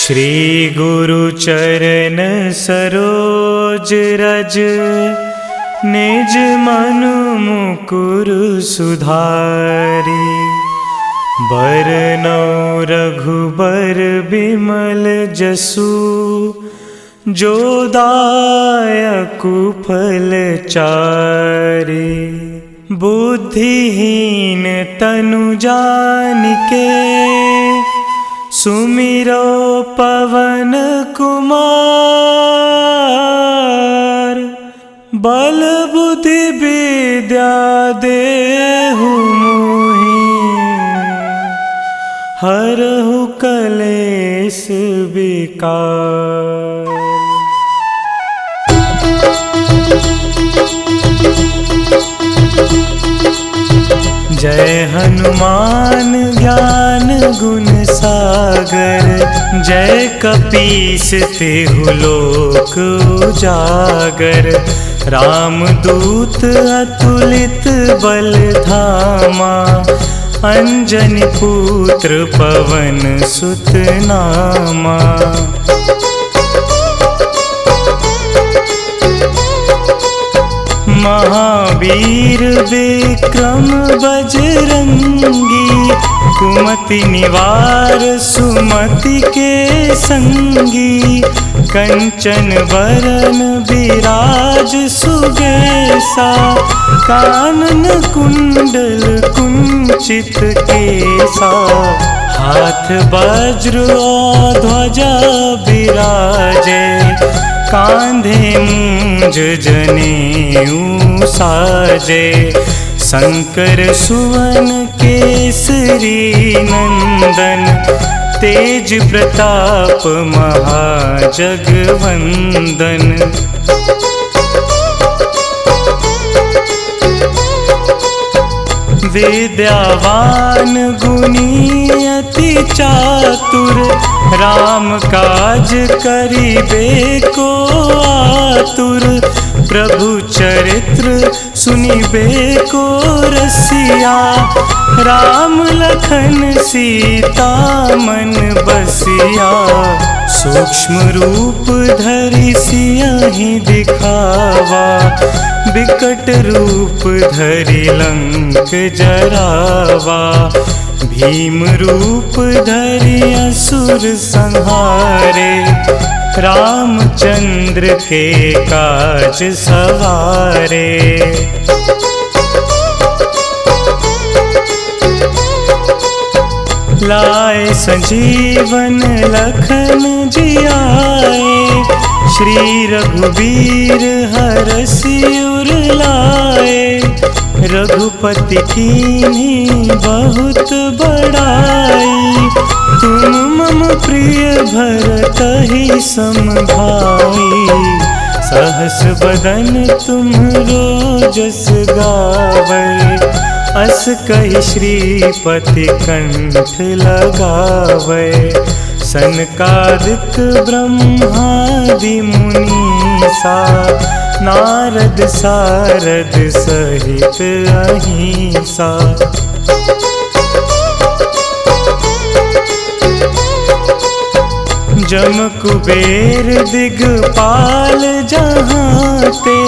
श्री गुरु चरण सरोज रज, निज मनु मुकुर सुधारी। बरनौ रघुबर बिमल जसु, जो दायकु फल चारि। बुद्धिहीन तनु जानिके, सुमिरो पवन कुमार। बल बुद्धि विद्या देहु मोहि, हरहु कलेश विकार। जय हनुमान ज्ञान गुण सागर, जय कपीस तिहु लोक उजागर। रामदूत अतुलित बल धामा, अंजनी पुत्र पवन सुत नामा। महावीर विक्रम बजरंगी, कुमति निवार सुमति के संगी। कंचन वरन विराज सुबेसा, कानन कुंडल कुंचित केसा। हाथ वज्र और ध्वजा विराजे, कांधे मूंज जनेऊ साजे। शंकर सुवन केसरी नंदन, तेज प्रताप महाजगवंदन। विद्यावान गुणी अति चातुर, राम काज करिबे को आतुर। प्रभु चरित्र सुनिबे को रसिया, राम लखन सीता मन बसिया। सूक्ष्म रूप धरि सियहि दिखावा, बिकट रूप धरि लंक जरावा। भीम रूप धरि असुर संहारे, रामचंद्र के काज सवारे। लाए संजीवन लखन जियाए, श्री रघुवीर हरषि उर लाए। रघुपति कीन्ही बहुत बड़ाई, तुम मम प्रिय भरतहि सम भाई। सहस बदन तुम्हरो जस गावै, अस कहि श्रीपति कंठ लगावै। सनकादिक ब्रह्मादि मुनीसा, नारद सारद सहित अहिंसा। जम कुबेर दिगपाल जहांते,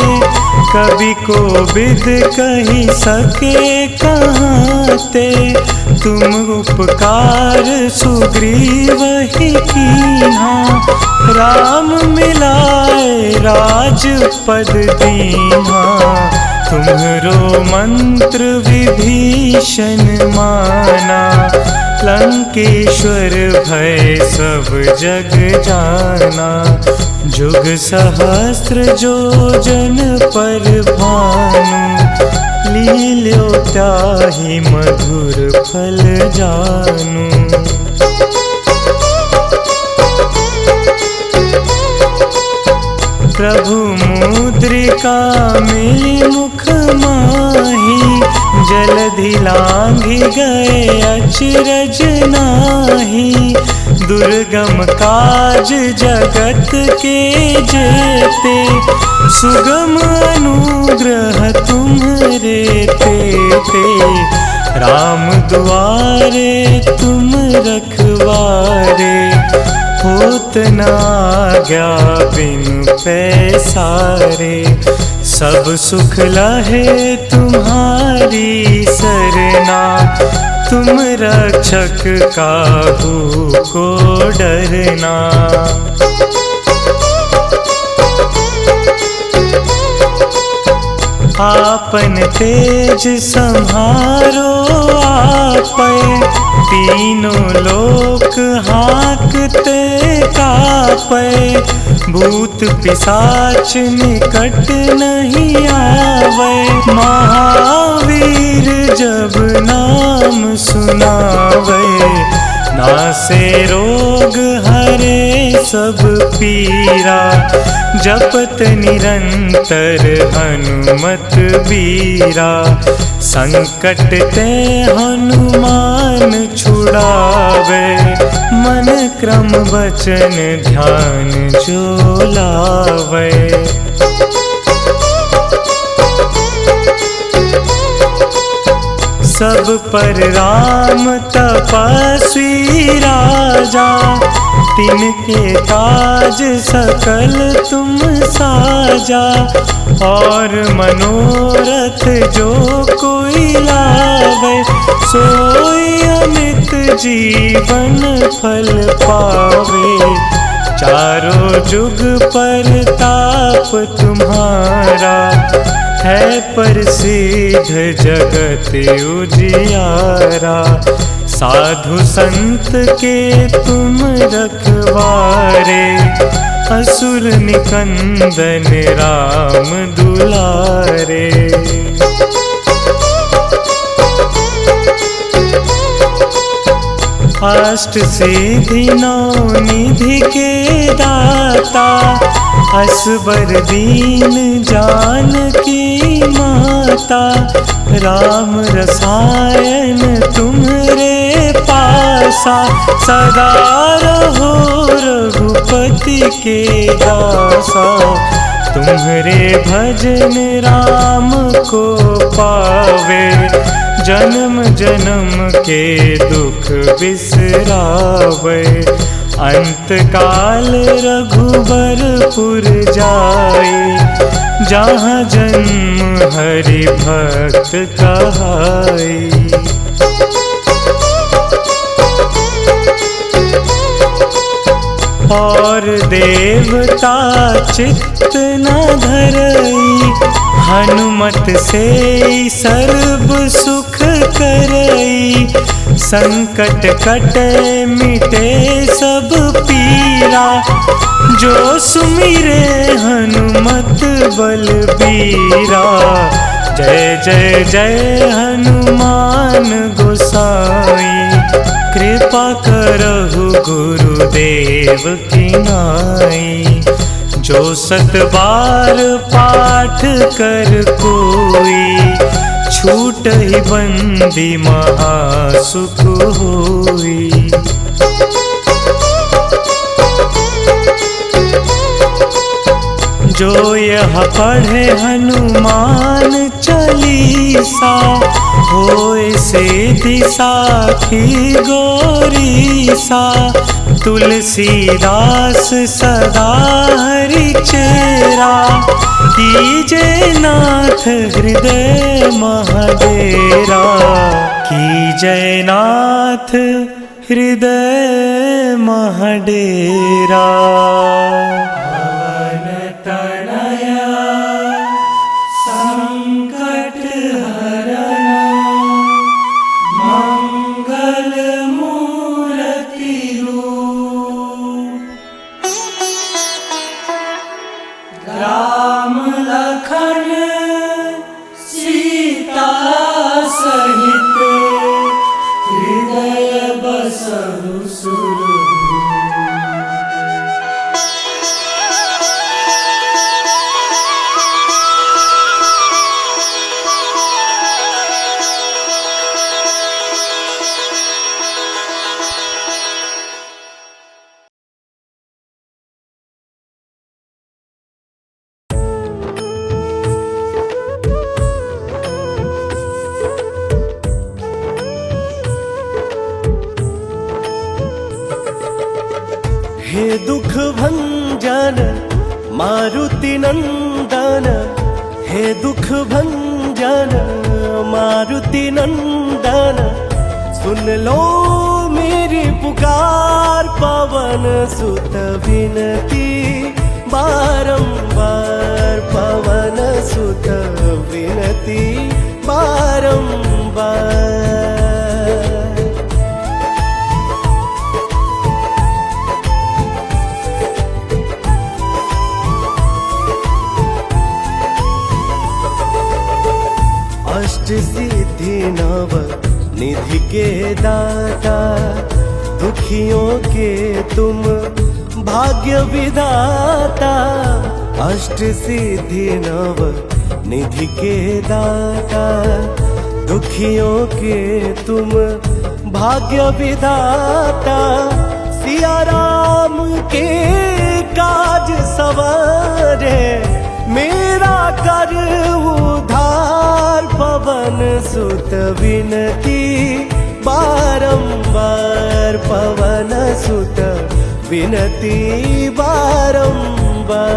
कवि कोविद कहि सके कहांते। तुम उपकार सुग्रीवहि कीन्हा, राम मिलाए राजपद दीन्हा। तुम्हरो मंत्र विभीषण माना, लंकेश्वर भय सब जग जाना। जुग सहस्त्र जो जन पर भानु, लील्यो ताहि मधुर फल जानू। प्रभु मुद्रिका मिली मुख माही, जलधि लांघि गए अचरज नाही। दुर्गम काज जगत के जेते, सुगम अनुग्रह तुम्हरे तेते। राम दुआरे तुम रखवारे, होत न आज्ञा बिनु पैसारे। सब सुख लहे तुम्हारी सरना, तुम रक्षक काहू को डरना। आपन तेज संहारो आपै, तीनों लोक हाँकते कापै। भूत पिशाच निकट नहीं आवे, महावीर जब नाम सुनावे। नासे रोग हरे सब पीरा, जपत निरंतर हनुमत बीरा। संकट ते हनुमान छुड़ावे, मन क्रम वचन ध्यान जो लावे। सब पर राम तपस्वी राजा, तिनके काज सकल तुम साजा। और मनोरथ जो कोई लावे, सोई अमित जीवन फल पावे। चारों जुग परताप तुम्हारा, है प्रसिद्ध जगत उजियारा। साधु संत के तुम रखवारे, असुर निकंदन राम दुलारे। अष्ट सिद्धि नौ निधि के दाता, असबर दीन जानकी माता। राम रसायन तुम्हरे पासा, सदा रहो रघुपति के दासा। तुम्हरे भजन राम को पावे, जन्म जन्म के दुख बिसरावे। अंत काल रघुबरपुर जाई, जहाँ जन्म हरि भक्त कहाई। और देवता चित्त न धरई, हनुमत से सर्व सुख करई। संकट कटे मिटे सब पीरा, जो सुमिरे हनुमत बलबीरा। जय जय जय हनुमान गोसाई, कृपा करहु गुरुदेव की नाई। जो 7 बार पाठ कर कोई, छूटहि बंदी महासुख होई। जो यह पढ़े हनुमान चालीसा, होए सिद्धि साखी गौरीसा। तुलसीदास सदा हरि चेरा, कीजे नाथ हृदय महडेरा। कीजे नाथ हृदय महडेरा। राम लखन सीता सहित, हृदय बसहु सुरभूप। हे दुख भंजन मारुति नंदन, हे दुख भंजन मारुति नंदन, सुन लो मेरी पुकार पवन सुत विनती बारंबार, पवन सुत विनती बारंबार। अष्ट सिद्धि नव निधि के दाता, दुखियों के तुम भाग्य विधाता। अष्ट सिद्धि नव निधि के दाता, दुखियों के तुम भाग्य विधाता। सिया राम के काज सवारे, मेरा कर उधार पवन सुत विनती बारंबार, पवन सुत विनती बारंबार।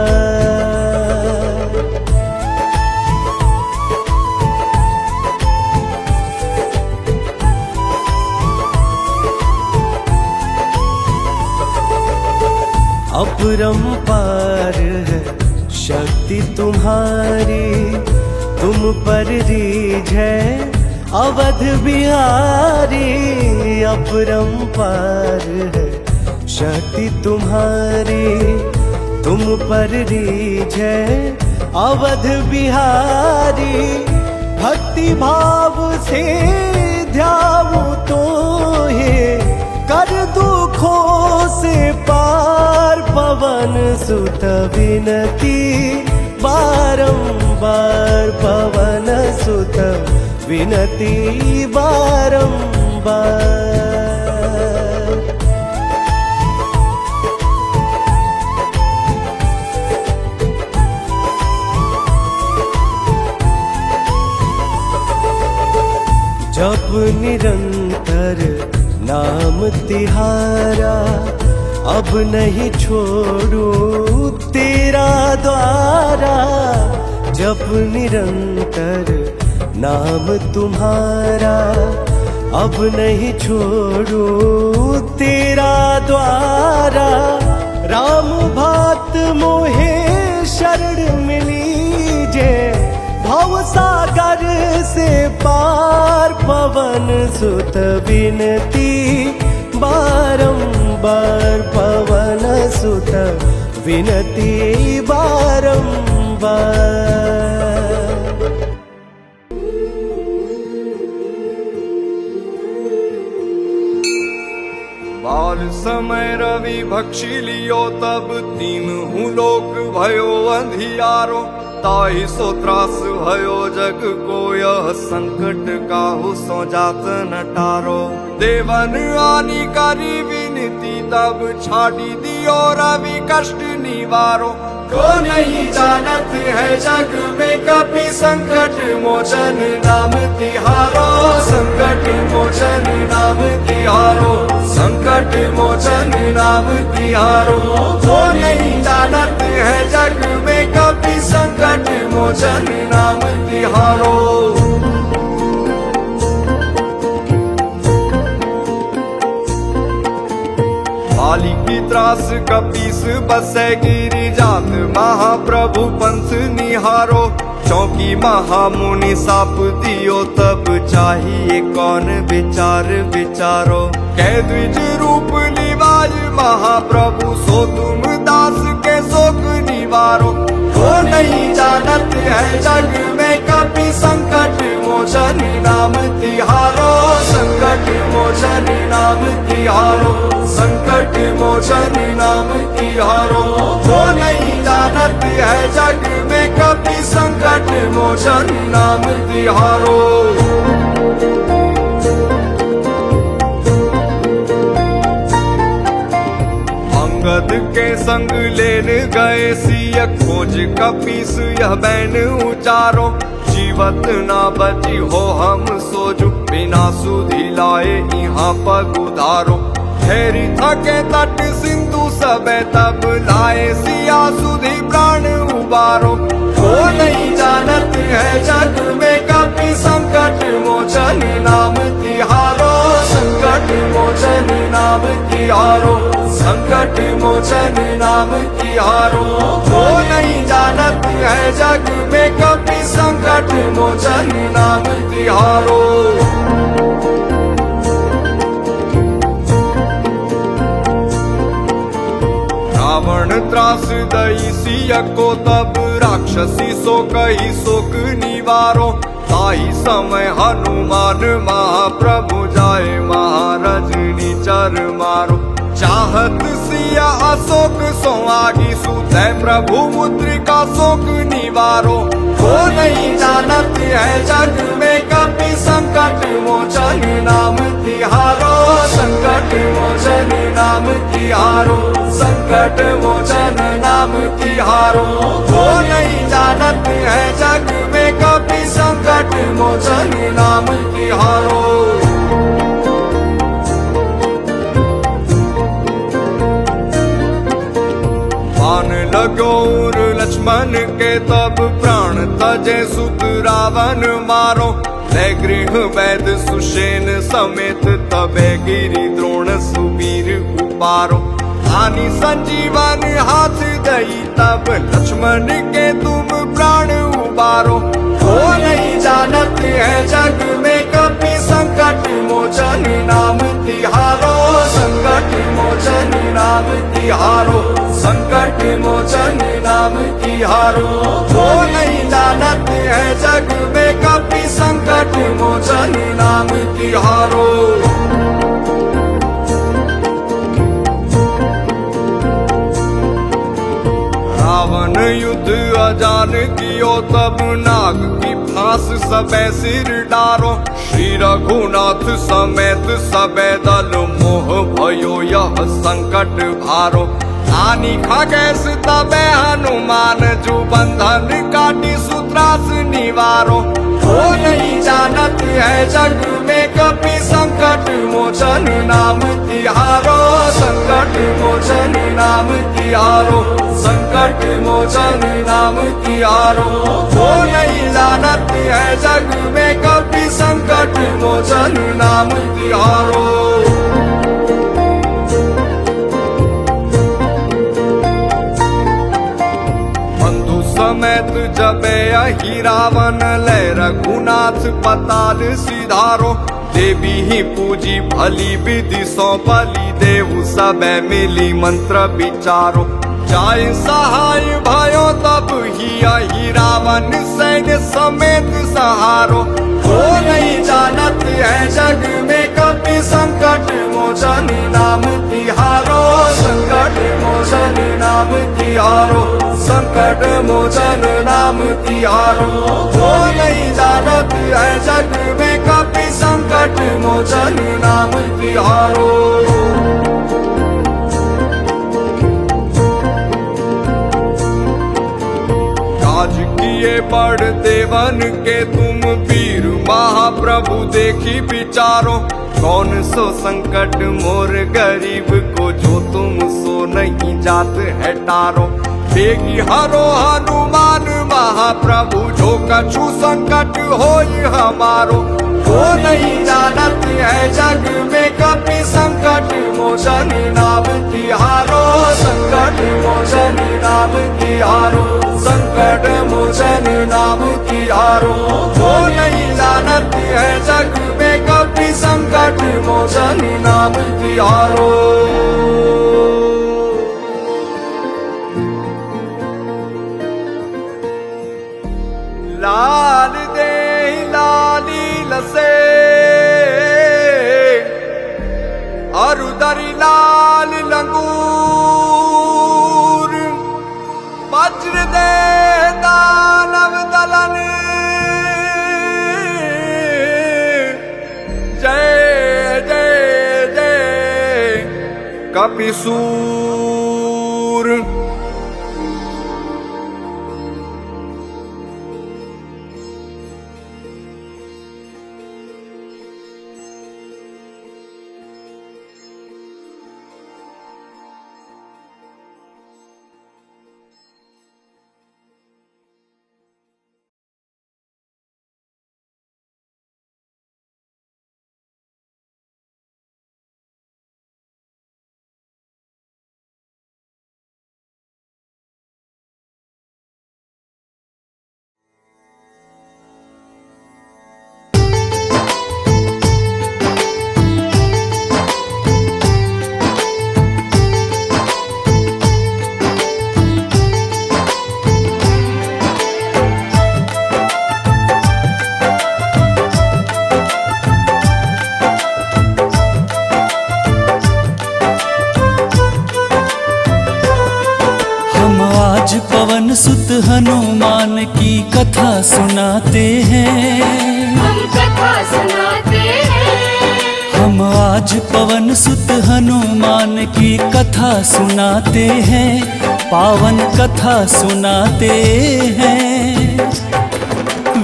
अपरंपार है शक्ति तुम्हारी, तुम पर रीझ है अवध बिहारी। अपरंपार है शक्ति तुम्हारी, तुम पर रीझ है अवध बिहारी। भक्ति भाव से ध्याऊं तो हे, कर दुखों से पार पवन सुत विनती बारंबार, पवन सुत विनती बारंबार। जप निरंतर नाम तिहारा, अब नहीं छोड़ू तेरा द्वारा। जप निरंतर नाम तुम्हारा, अब नहीं छोड़ू तेरा द्वारा। राम भक्त मोहे शरण मिलीजे, भव सागर से पार पवन सुत विनती बारंबार, पवन सुत विनती बारंबार। बाल समय रवि भक्षी लियो, तब तीनहु लोक भयो अंधियारो। ताहि सो त्रास भयो जग को, यह संकट काहू सो जात न टारो। देवन आनी करी विनती, तब छाड़ी दियो रवि कष्ट निवारो। को नहीं जानत है जग में कपि, संकट मोचन नाम तिहारो। संकट मोचन नाम तिहारो, संकट मोचन नाम तिहारो। को नहीं जानत है जग में कपि, संकट मोचन नाम तिहारो। बाली की त्रास कपीस बसे गिरी जात, महाप्रभु पंथ निहारो। चौकी महामुनि साप दियो, तब चाहिए कौन विचार विचारो। कह द्विज रूप निवाज महाप्रभु, सो तुम दास के शोक निवारो। को नहीं जानत है जग में कपि, संकट मोचन नाम तिहारो। संकट मोचन नाम तिहारो, संकट मोचन नाम तिहारो। को नहीं जानत है जग में कपि, संकट मोचन नाम तिहारो। अंगद के संग लेन गए सिय, खोज कपीस यह बैन उचारो। जीवत ना बची हो हम सोजु, बिना सुधि लाए यहाँ पग उधारो। ठहरी थके तट सिंधु सबे तब लाए सिया सुधी प्राण उबारो। वो नहीं जानत है जग में कभी संकट मोचन नाम तिहारो, संकट मोचन नाम तिहारो, संकट मोचन नाम तिहारो। वो नहीं जानत है जग में कभी संकट मोचन नाम तिहारो। रावण त्रास दई सिया को तब राक्षसी सो कही शोक निवारो। ताई समय हनुमान महाप्रभु जाए महारजनी चर मारो। चाहत सिया अशोक सो आगी सुते प्रभु मुद्रिका शोक निवारो। वो नहीं जानत है जग में कभी संकट मोचन नाम तिहारो, संकट मोचन नाम तिहारो, संकट मोचन नाम तिहारो। वो नहीं जानत है जग में कभी संकट मोचन नाम तिहारो। बाण लगोर लक्ष्मण के तब प्राण तजे सुत रावण मारो। ले गृह वैद सुषेण समेत तबे गिरि द्रोण सुवीर उपारो। आनी संजीवन हाथ दई तब लक्ष्मण के तुम प्राण उबारो। वो नहीं जानत है जग में कभी संकट मोचन नाम तिहारो, संकट मोचन नाम तिहारो, संकट मोचन नाम तिहारो। वो नहीं जानत है जग में कभी संकट मोचन नाम तिहारो। रावण युद्ध अजान कियो तब नाग की फांस सबे सिर डारो। श्री रघुनाथ समेत सबे दल मोह भयो यह संकट भारो। आनी खगेश तबे हनुमान जू बंधन काटी सूत्रास निवारो। वो नहीं जानत है जग में कभी संकट मोचन नाम तिहारो, संकट मोचन नाम तिहारो, संकट मोचन नाम तिहारो। वो नहीं जानत है जग में कभी संकट मोचन नाम तिहारो। समेत जबे अहि रावण ले रघुनाथ पताल सिधारो। देवी ही पूजी भली विधि सौ बलि देहु सबे मिली मंत्र विचारो। जाय सहाय भयो तब ही अहि रावण सैन्य समेत सहारो। वो नहीं जानत है जग में कभी संकट मोचन नाम तिहारो, संकट मोचन नाम तिहारो, संकट मोचन नाम तिहारो। वो नहीं जानत है जग में कभी संकट मोचन नाम तिहारो। काज किए बड़ देवन के तुम वीर महाप्रभु देखी विचारो। कौन सो संकट मोर गरीब को जो तुम सो नहीं जात है टारो। बेगी हरो हनुमान महाप्रभु जो कछु संकट होई हमारो। वो नहीं जानत है जग में कभी संकट मोचन नाम तिहारो, संकट मोचन नाम तिहारो, संकट मोचन नाम तिहारो। वो नहीं जानत है जग में कभी संकट मोचन नाम तिहारो। लाल दे लाली लसे अरुदरी लाल लंगूर। वज्र दे दानव दलन जय जय जय कपिसूर। आज पवन सुत हनुमान की कथा सुनाते हैं। हम कथा सुनाते हैं। हम आज पवन सुत हनुमान की कथा सुनाते हैं, पावन कथा सुनाते हैं।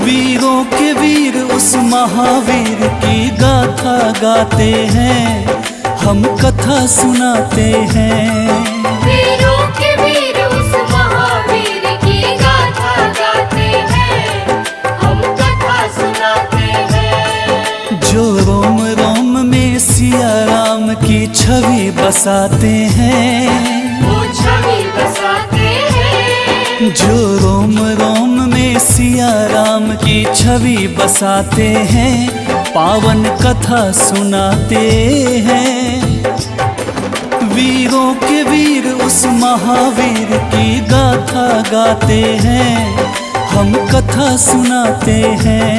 वीरों के वीर उस महावीर की गाथा गाते हैं, हम कथा सुनाते हैं। वीरों के वीर उस महावीर की गाथा गाते हैं, हम कथा सुनाते हैं। जो रोम रोम में सिया राम की छवि बसाते हैं, वो छवि बसाते हैं। जो रोम रोम में सिया राम की छवि बसाते हैं, पावन कथा सुनाते हैं। वीरों के वीर उस महावीर की गाथा गाते हैं, हम कथा सुनाते हैं।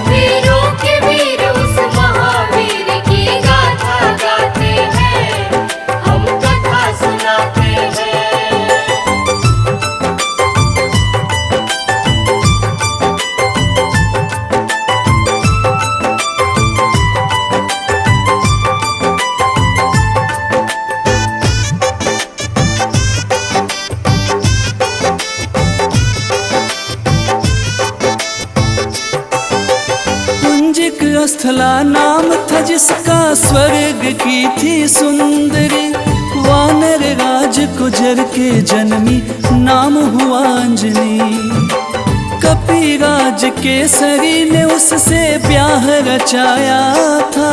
वीरों के वीर उस महावीर की गाथा गाते हैं, हम कथा सुनाते हैं। स्थला नाम था जिसका, स्वर्ग की थी सुंदरी। वानर राज गुजर के जन्मी, नाम हुआ अंजनी। कपिराज केसरी ने उससे ब्याह रचाया था,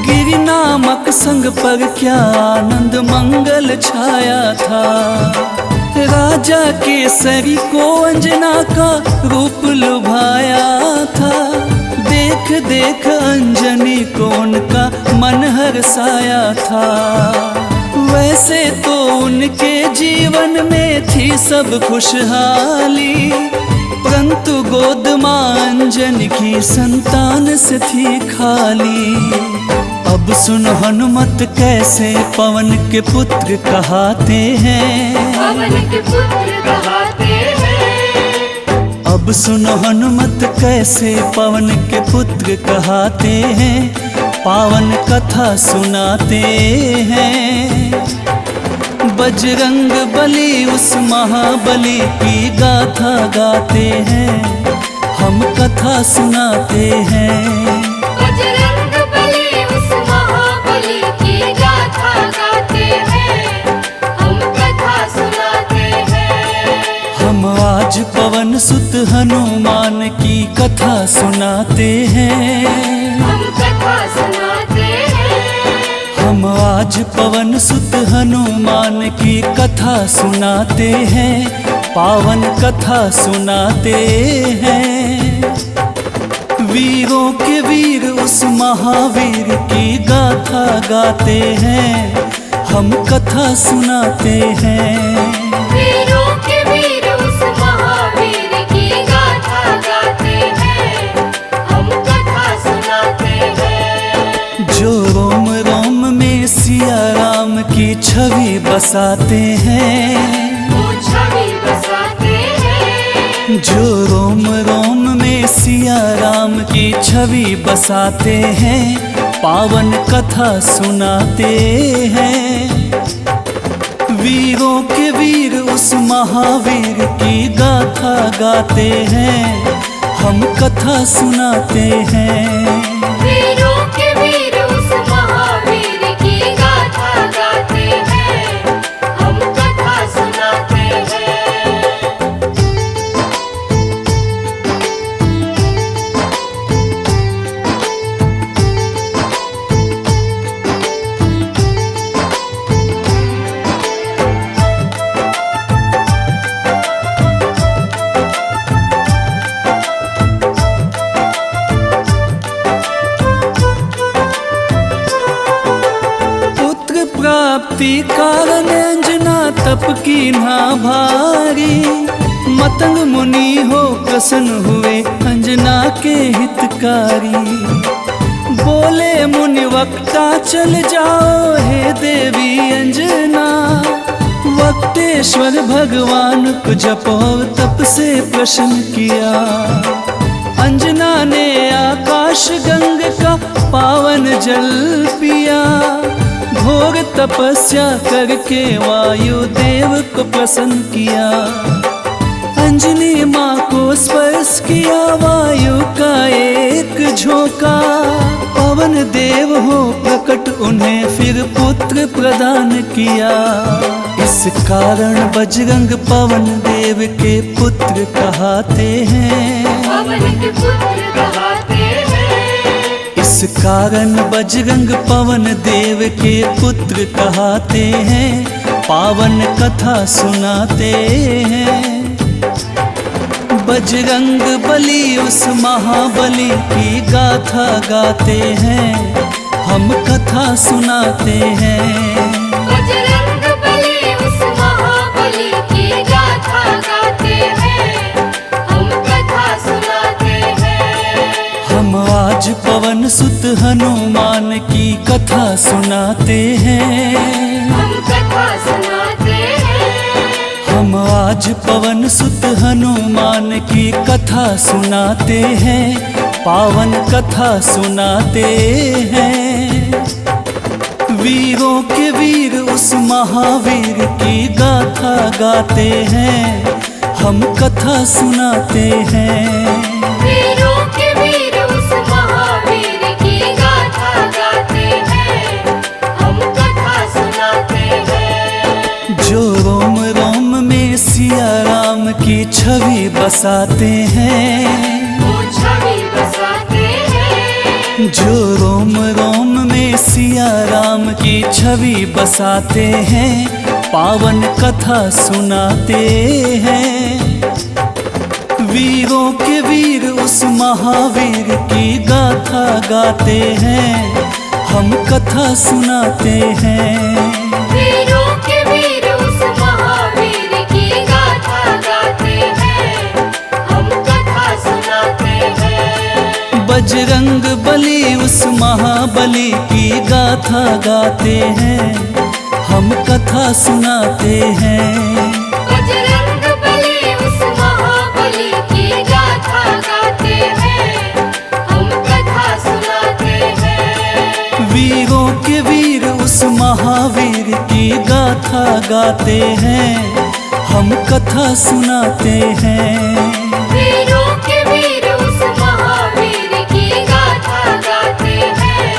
गिरि नामक संग पर क्या आनंद मंगल छाया था। राजा केसरी को अंजना का रूप लुभाया था, देख देख अंजनी को उनका मन हर्षाया था। वैसे तो उनके जीवन में थी सब खुशहाली, परंतु गोद मां अंजनी की संतान से थी खाली। अब सुन हनुमत कैसे पवन के पुत्र कहाते हैं, पवन के पुत्र कहाते हैं। अब सुनो हनुमत कैसे पवन के पुत्र कहाते हैं, पावन कथा सुनाते हैं। बजरंग बली उस महाबली की गाथा गाते हैं, हम कथा सुनाते हैं। बजरंग बली उस महाबली की गाथा गाते हैं, हम कथा सुनाते हैं। हम आज पवन सुत हनुमान की कथा सुनाते हैं। हम कथा सुनाते हैं। हम आज पवन सुत हनुमान की कथा सुनाते हैं, पावन कथा सुनाते हैं। वीरों के वीर उस महावीर की गाथा गाते हैं, हम कथा सुनाते हैं। वीरों के वीर उस महावीर की गाथा गाते हैं, हम कथा सुनाते हैं। जो रोम रोम में सिया राम की छवि बसाते हैं, वो छवि बसाते हैं। जो रोम रोम में सिया राम की छवि बसाते हैं, पावन कथा सुनाते हैं। वीरों के वीर उस महावीर की गाथा गाते हैं, हम कथा सुनाते हैं। वीरों के वीर उस महावीर की गाथा गाते हैं, हम कथा सुनाते हैं। प्राप्ति कारण अंजना तप की ना भारी। मतंग मुनि हो प्रसन्न हुए अंजना के हितकारी। बोले मुनि वक्ता चल जाओ हे देवी अंजना, वक्तेश्वर ईश्वर भगवान को जप और तप से प्रसन्न किया। अंजना ने आकाश गंग का पावन जल पिया। घोर तपस्या करके वायु देव को प्रसन्न किया। अंजनी माँ को स्पर्श किया वायु का एक झोंका। पवन देव हो प्रकट उन्हें फिर पुत्र प्रदान किया। इस कारण बजरंग पवन देव के पुत्र कहते हैं। पवन के पुत्र कहते हैं। इस कारण बजरंग पवन देव के पुत्र कहते हैं। पावन कथा सुनाते हैं। बजरंग बली उस महाबली की गाथा गाते हैं। हम कथा सुनाते हैं। बजरंग बली उस महाबली की गाथा गाते हैं। हम कथा सुनाते हैं। हम आज पवन सुत हनुमान की कथा सुनाते हैं। हम कथा सुनाते हैं। हम आज पवन सुत हनुमान की कथा सुनाते हैं। पावन कथा सुनाते हैं। वीरों के वीर उस महावीर की गाथा गाते हैं। हम कथा सुनाते हैं। वीरों के वीर उस महावीर की गाथा गाते हैं। हम कथा सुनाते हैं। जो रोम रोम में सिया राम की छवि बसाते हैं। वो छवि बसाते हैं। जो रोम रोम में सिया राम की छवि बसाते हैं। पावन कथा सुनाते हैं। वीरों के वीर उस महावीर की गाथा गाते हैं। हम कथा सुनाते हैं। वीरों के वीर उस महावीर की गाथा गाते हैं। हम कथा सुनाते हैं। बजरंग बली उस महाबली की गाथा गाते हैं। हम कथा सुनाते हैं। बजरंग बली उस महाबली की गाथा गाते हैं। हम कथा सुनाते हैं। वीरों के वीर उस महावीर की गाथा गाते हैं। हम कथा सुनाते हैं। वीरों के वीर उस महावीर की गाथा गाते हैं।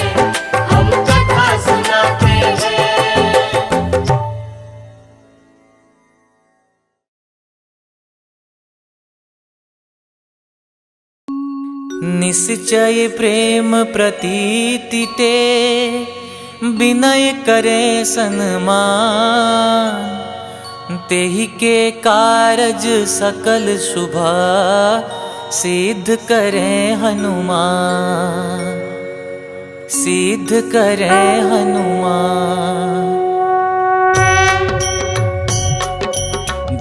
हम कथा सुनाते हैं। निश्चय प्रेम प्रतीति ते विनय करे सन्मान। तेहि के कारज सकल शुभ सिद्ध करे हनुमान। सिद्ध करे हनुमान।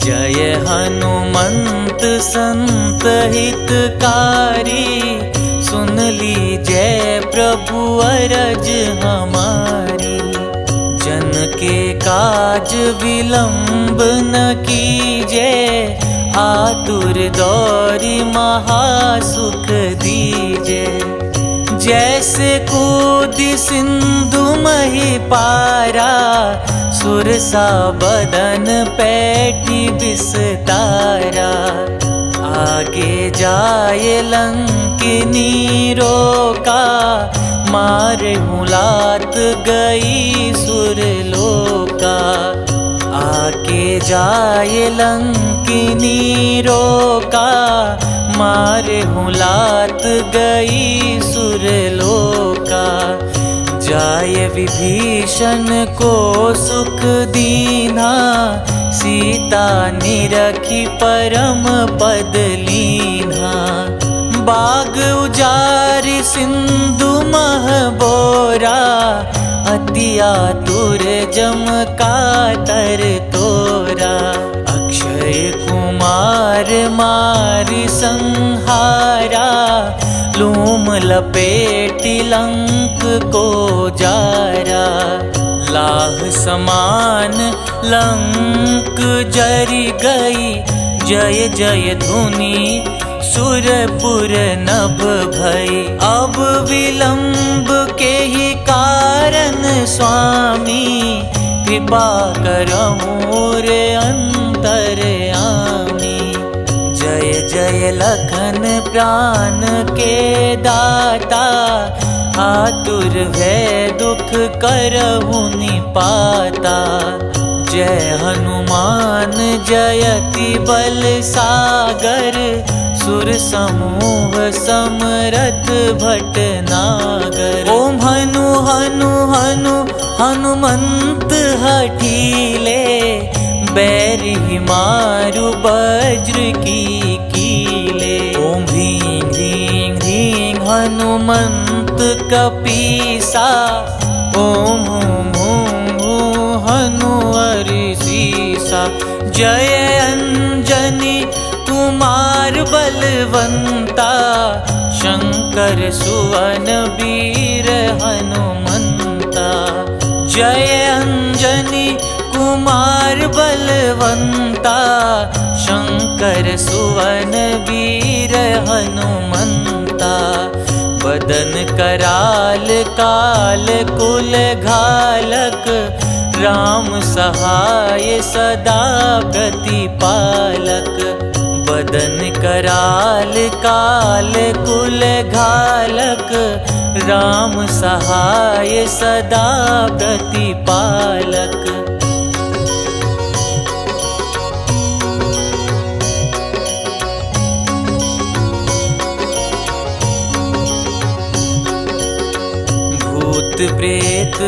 जय हनुमंत संत हितकारी। सुन लीजय प्रभु अरज हमारी। जन के काज विलंब न कीजे। आतुर दौरी महासुख दीजे। जैसे कूदी सिंधु मही पारा। सुरसा बदन पैठी विस्तारा। आगे जाए लंकिनी रोका। मारे मुलात गई सुरलोका। आगे जाए लंकिनी रोका। मारे मुलात गई सुरलोका। जाय विभीषण को सुख दीना। सीता निरखी परम पद लीना। बाग उजारि सिंधु मह बोरा। अति आतुर जम कातर तोरा। अक्षय कुमार मारि संहारा। लूम लपेटि लंक को जारा। लाह समान लंक जरी गई, जय जय धुनि सुरपुर नभ भई। अब विलंब के ही कारण स्वामी, कृपा करहु रे अंतरयामी। जय जय लखन प्राण के दाता, आतुर भय दुख करहु निपाता। जय हनुमान जयति बल सागर, सुर समूह समरथ भटनागर। ओम हनु हनु हनु हनुमंत हठीले, बैरि मारु वज्र की कीले। ओम ह्रीं ह्रीं ह्रीं हनुमंत कपीसा, ओम हूं हूं हूं हनु हरिसीसा। जय अंजनी कुमार बलवंता, शंकर सुवन वीर हनुमंता। जय अंजनी कुमार बलवंता, शंकर सुवन वीर हनुमंता। बदन कराल काल कुल घालक, राम सहाय सदा प्रतिपालक। बदन कराल काल कुल घालक, राम सहाय सदा प्रतिपालक। भूत प्रेत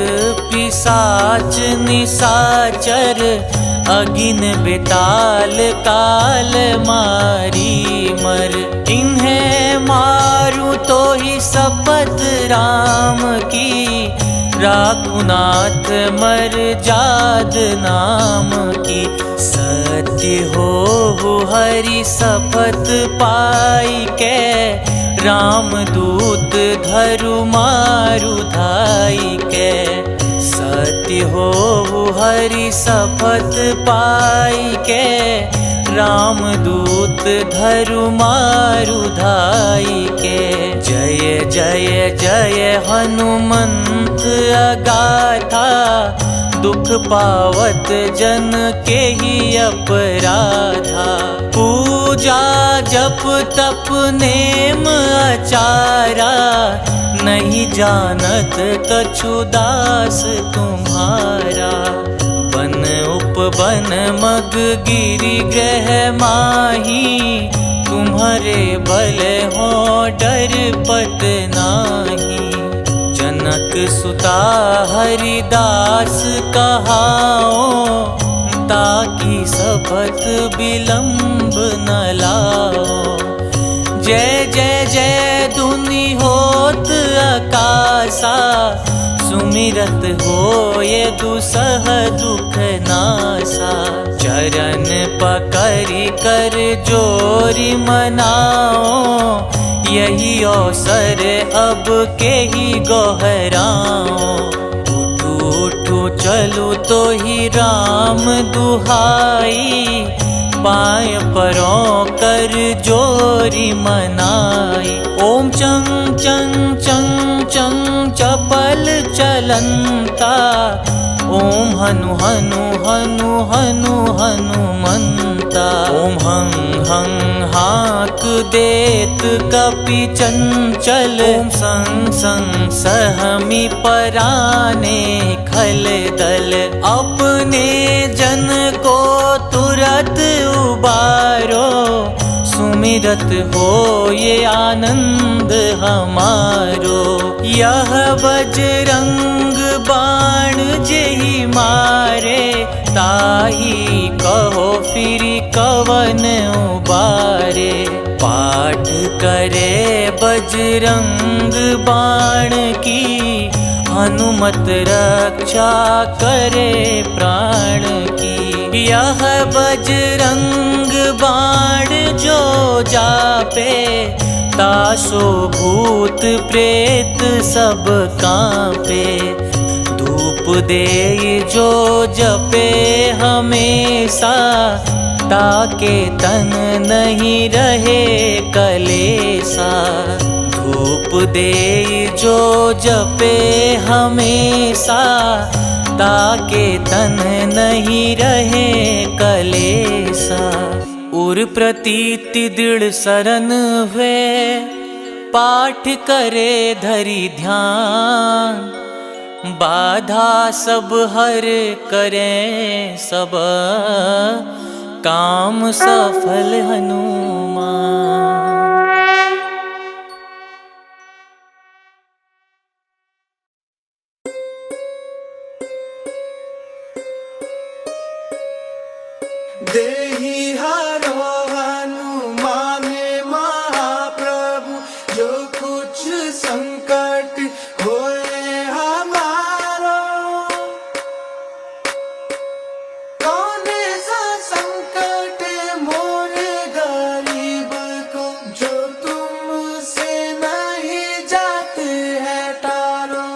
पिशाच निशाचर, अगिन बेताल काल मारी मर। इन्हें मारू तो ही शपथ राम की, राखुनाथ मर जाद नाम की। सत्य हो हरि शपथ पाई के, राम दूत धरु मारु धाई के। सत्य हो हरि शपथ पाई के, राम दूत धरु मारु धाई के। जय जय जय हनुमंत अगाथा, दुख पावत जन के ही अपराधा। पूजा जप तप नेम आचारा, नहीं जानत कछु दास तुम्हारा। बन उपवन मग गिरि ग्रह माही, तुम्हारे बल हो डर पत नाही। जनक सुता हरिदास कहाओ, ताकि शपथ विलंब न लाओ। जय जय जय धुनि होत आकाशा, सुमिरत हो ये दुसह दुख नासा। चरण पकड़ि कर जोरि मनाओ, यही अवसर अब के ही गोहराओ। उठू उठू चलू तो ही राम दुहाई, पाय परों कर जोरी मनाई। ओम चंग चंग चंग चंग चपल चलंता, ओम हनु हनु हनु हनु हनुमंता। ओम हं हं हाक देत कपि चंचल, ओम संग संग सहमी पराने खल दल। अपने जन को तुरत उबारो, सुमिरत हो ये आनंद हमारो। यह बजरंग बाण जेहि मारे, ताही कहो फिर कवन उबारे। पाठ करे बजरंग बाण की, हनुमत रक्षा करे प्राण की। यह बजरंग बाण जो जापे, तासो भूत प्रेत सब कांपे। धूप देई जो जपे हमेशा, ताके तन नहीं रहे कलेसा। धूप देई जो जपे हमेशा, ताके तन नहीं रहे कलेसा। उर प्रतीति दृढ़ सरन हुए, पाठ करे धरि ध्यान। बाधा सब हर करे सब, काम सफल हनुमान। देहि हरो हनुमान महाप्रभु, जो कुछ संकट होए हमारो। कौन सा संकट मोरे गरीब को, जो तुमसे नहीं जाते है टारो।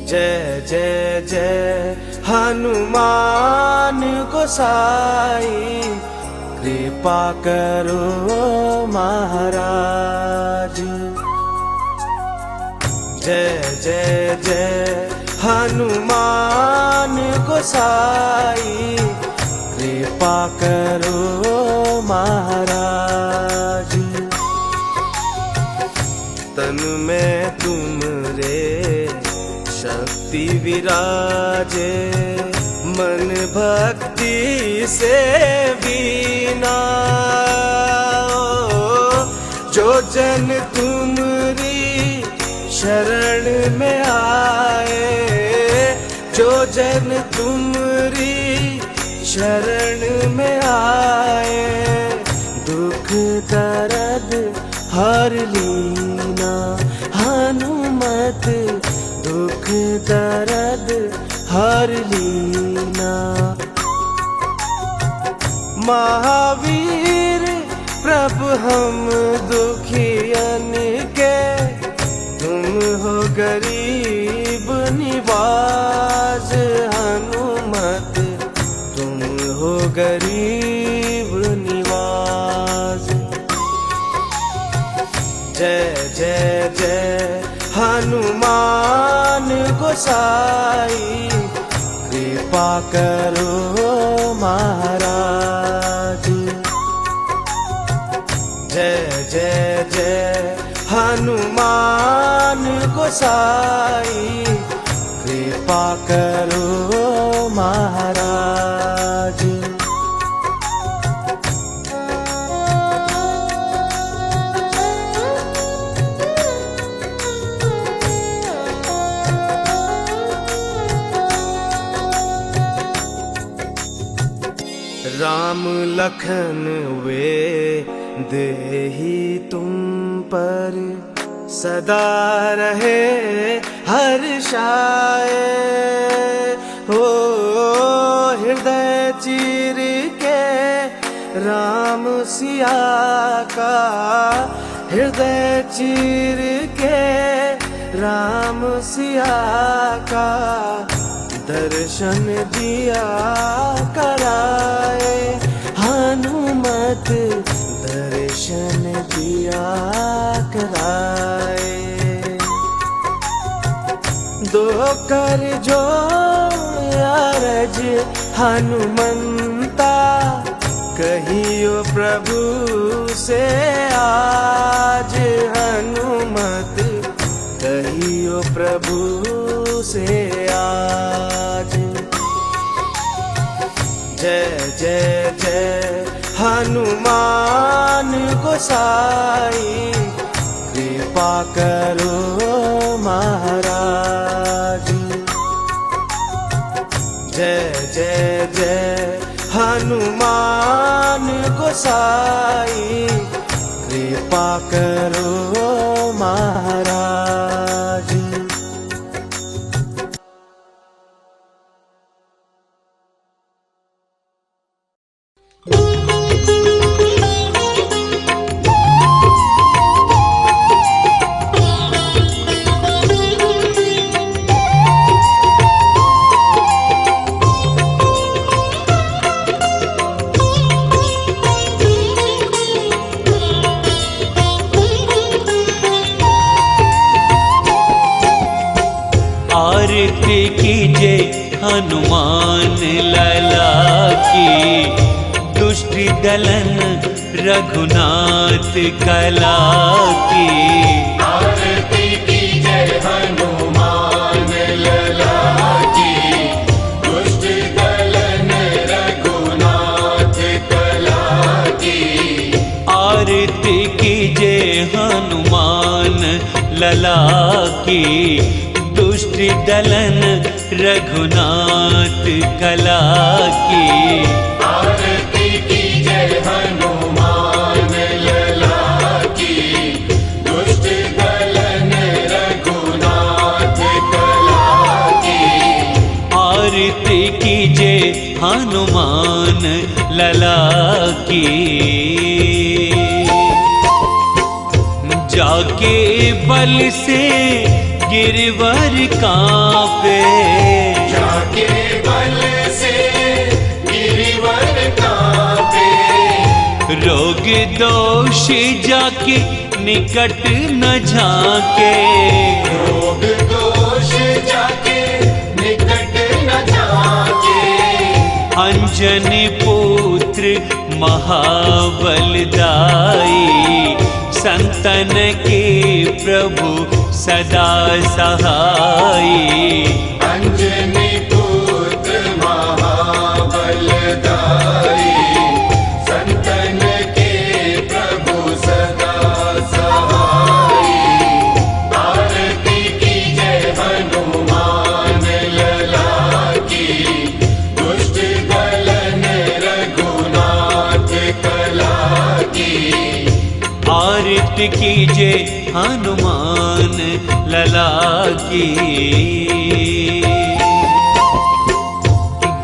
जय जय जय हनुमान गोसाई, कृपा करो महाराज। जय जय जय हनुमान गोसाई, कृपा करो महाराज। तन में तुमरे शक्ति विराजे, मन भक्ति से बीना। जो जन तुमरी शरण में आए, जो जन तुमरी शरण में आए, दुख दर्द हर लीना। हनुमत दुख दर्द हर लीना। महावीर प्रभु हम दुखियन के, तुम हो गरीब निवाज। हनुमत तुम हो गरीब निवाज। जय जय जय हनुमान गोसाई, कृपा करो महाराज। जय जय जय हनुमान गोसाई, कृपा करो महाराज। राम लखन वे देहि तुम पर, सदा रहे हर्षाए। हो हृदय चीर के राम सिया का, हृदय चीर के राम सिया का, दर्शन दिया कराए। हनुमत दर्शन दिया कराए। दो कर जो अरज हनुमंता, कहियो प्रभु से आज। हनुमत कहियो प्रभु से आज। जय जय जय हनुमान गोसाई, कृपा करो महाराज। जय जय जय हनुमान गोसाई, कृपा करो महाराज। आरती कीजे हनुमान लला की, दुष्ट दलन रघुनाथ कला की। आरती कीजे हनुमान लला की, दुष्ट दलन रघुनाथ कला की। आरती कीजे हनुमान लला की, दुष्ट दलन रघुनाथ कला की। आरती कीजे हनुमान लला की, दुष्ट दलन रघुनाथ कला की। आरती कीजे हनुमान लला की। जाके बल से गिरवर कांपे, जाके बल से गिरवर कांपे। रोग दोष जाके निकट न झाके, रोग दोष जाके निकट न झाके। अंजनी पुत्र महाबलदाई, संतन के प्रभु सदा सहाई। अंजनी पुत्र महाबलदाई, संतन के प्रभु सदा सहाई। आरती कीजे हनुमान लला की, दुष्ट दलन रघुनाथ कला की। आरती कीजे हनुमान लला की।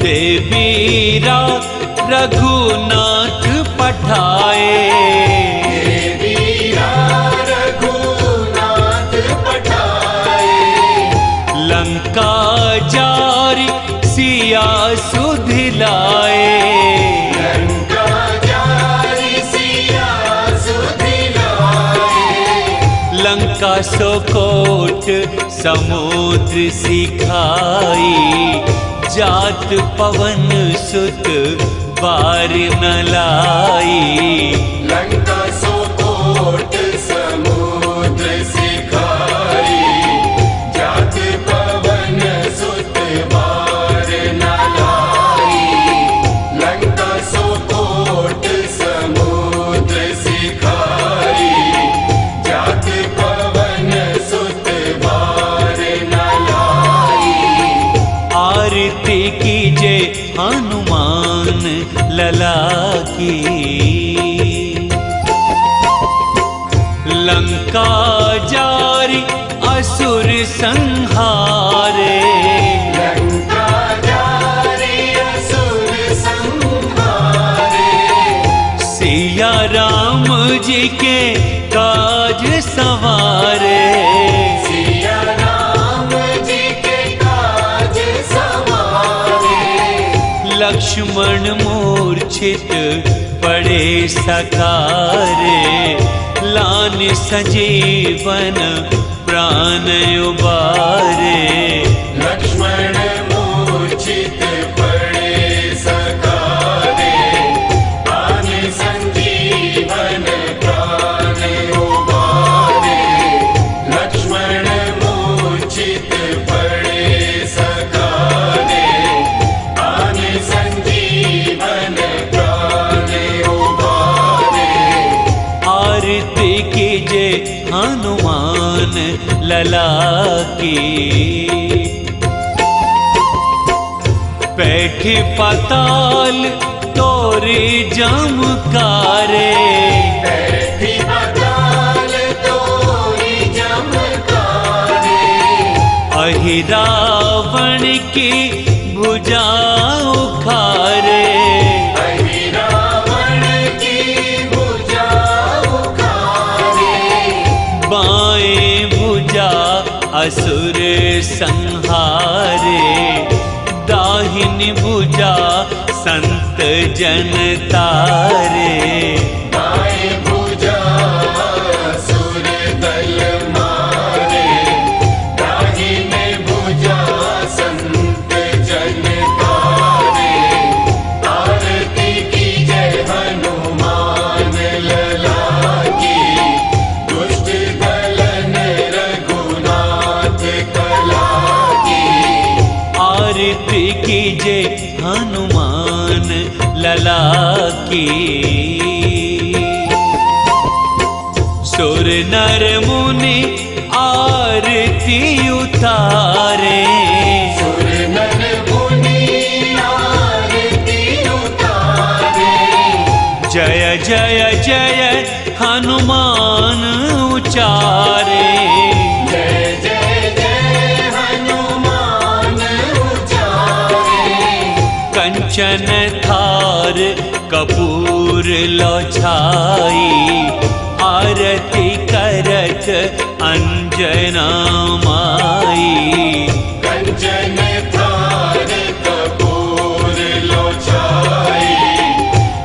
देवीरा रघुनाथ पठाए, देवीरा रघुनाथ पठाए। लंका जारी सिया सुधिलाए, लंका जारी सिया सुधिलाए। लंका सोकोट समुद्र सिखाई, जात पवन सुत बार न लाई। लंका सोकोट समुद्र सिखाई, जात पवन सुत बार न लाई। लंका सोकोट समुद्र सिखाई, जात पवन सुत बार न लाई। आरती कीजे हनुमान लला की। लंका जारी असुर संहारे, लंका जारी असुर संहारे। सिया राम जी के काज सवारे, सिया राम जी के काज सवारे। लक्ष्मण मूर्छित पड़े सकारे, लान संजीवन प्राण उबारे। लक्ष्मण मूर्छित पड़े सकारे, प्राण संजीवन प्राण उबारे। लक्ष्मण मूर्छित पड़े सकारे, प्राण संजीवन प्राण उबारे। आरती कीजे हनुमान लला की। बैठे पाताल तोरे जमकारे, बैठी पाताल तोरी जमकारे। अहि रावण की भुजा उखारे, अहि रावण की भुजा उखारे। बाएं भुजा असुर संहारे, दाहिनी भुजा संत जन तारे। दाएं भुजा असुर दल मारे, दाहिने भुजा कीजे हनुमान लला की। सुर नर मुनि आरती उतारे, सुर नर मुनि आरती उतारे। जय जय जय हनुमान उचारे। जय जय जय हनुमान उचारे। कंचन थार कपूर लो छाई, आरती करत अंजना माई। कंचन थार कपूर लो छाई,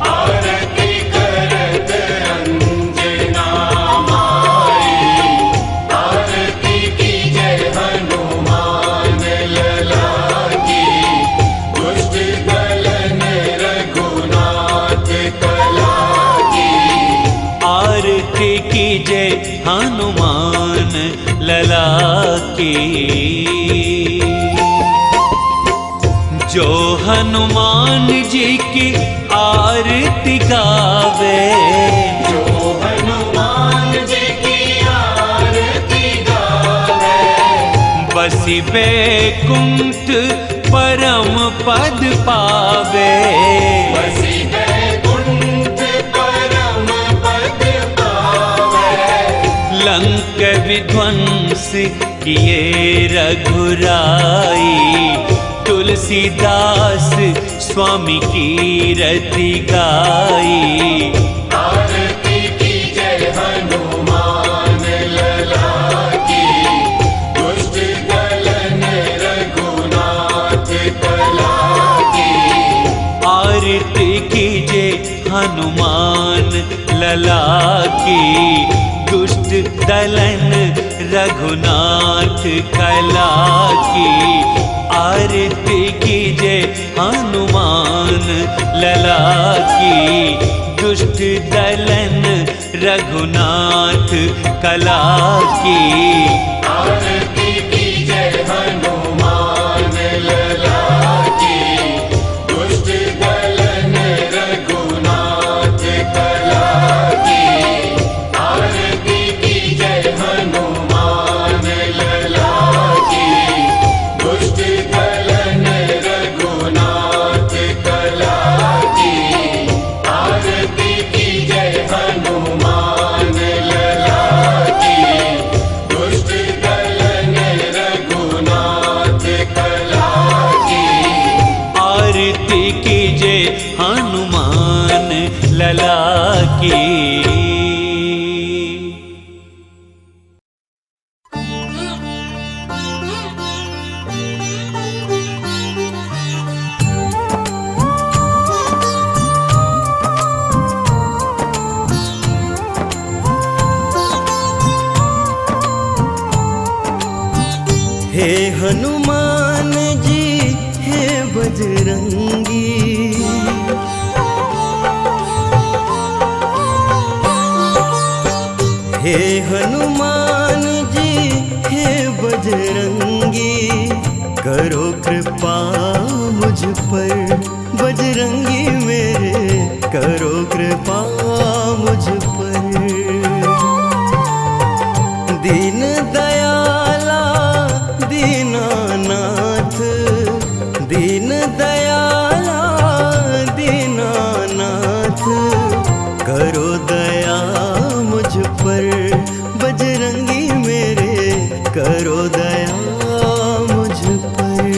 आरती करत अंजना माई। आरती कीजे हनुमान लला की, दुष्ट दलन रघुनाथ कला की। आरती कीजे हनुमान लला की। जो हनुमान जी की आरती गावे, जो हनुमान जी की आरती गावे। बसी बैकुंठ परम पद पावे। बसी बैकुंठ परम पद पावे। लंक विध्वंस किए रघुराई, तुलसीदास स्वामी की रति गाई। आरती कीजे हनुमान लला की, दुष्ट दलन रघुनाथ कला की। आरती कीजे हनुमान लला की, दुष्ट दलन रघुनाथ कला की। आरती कीजे हनुमान लला की, दुष्ट दलन रघुनाथ कला की। आरती कीजे हनुमान लला की, दुष्ट दलन रघुनाथ कला की। आरती कीजे हनुमान लला की, दुष्ट दलन रघुनाथ कला की। आरती कीजे हनुमान लला की, दुष्ट दलन रघुनाथ कला की। आरती कीजे हनुमान लला की। हे हनुमान जी हे बजरंगी, हे हनुमान जी हे बजरंगी। करो कृपा मुझ पर बजरंगी मेरे, करो कृपा मुझ पर। दीन दयाला दीनानाथ, दीन दयाला दीनानाथ। करो दया मुझ पर बजरंगी मेरे, करो दया मुझ पर।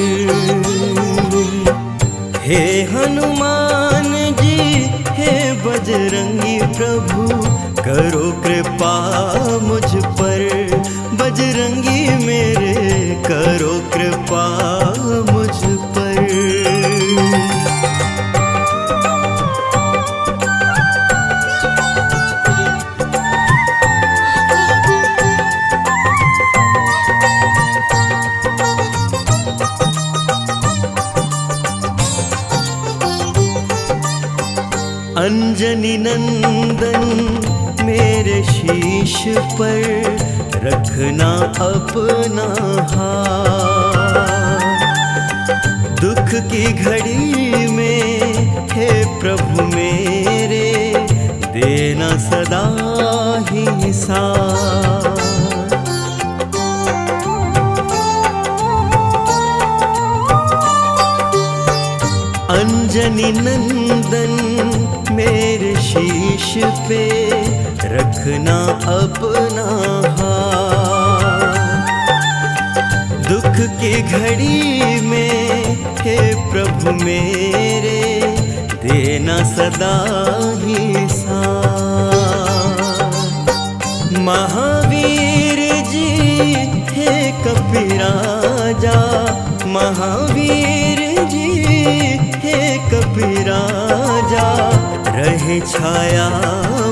हे हनुमान जी हे बजरंगी प्रभु, करो कृपा मुझ पर बजरंगी मेरे, करो कृपा मुझ पर। अंजनी नंदन मेरे शीश पर, रखना अपना हाथ। दुख की घड़ी में हे प्रभु मेरे देना सदा ही साथ। अंजनी नंदन मेरे शीश पे रखना अपना हाथ। दुख की घड़ी में हे प्रभु मेरे देना सदा ही साथ। महावीर जी हे कपिराजा, महावीर जी हे कपिराजा, रहे छाया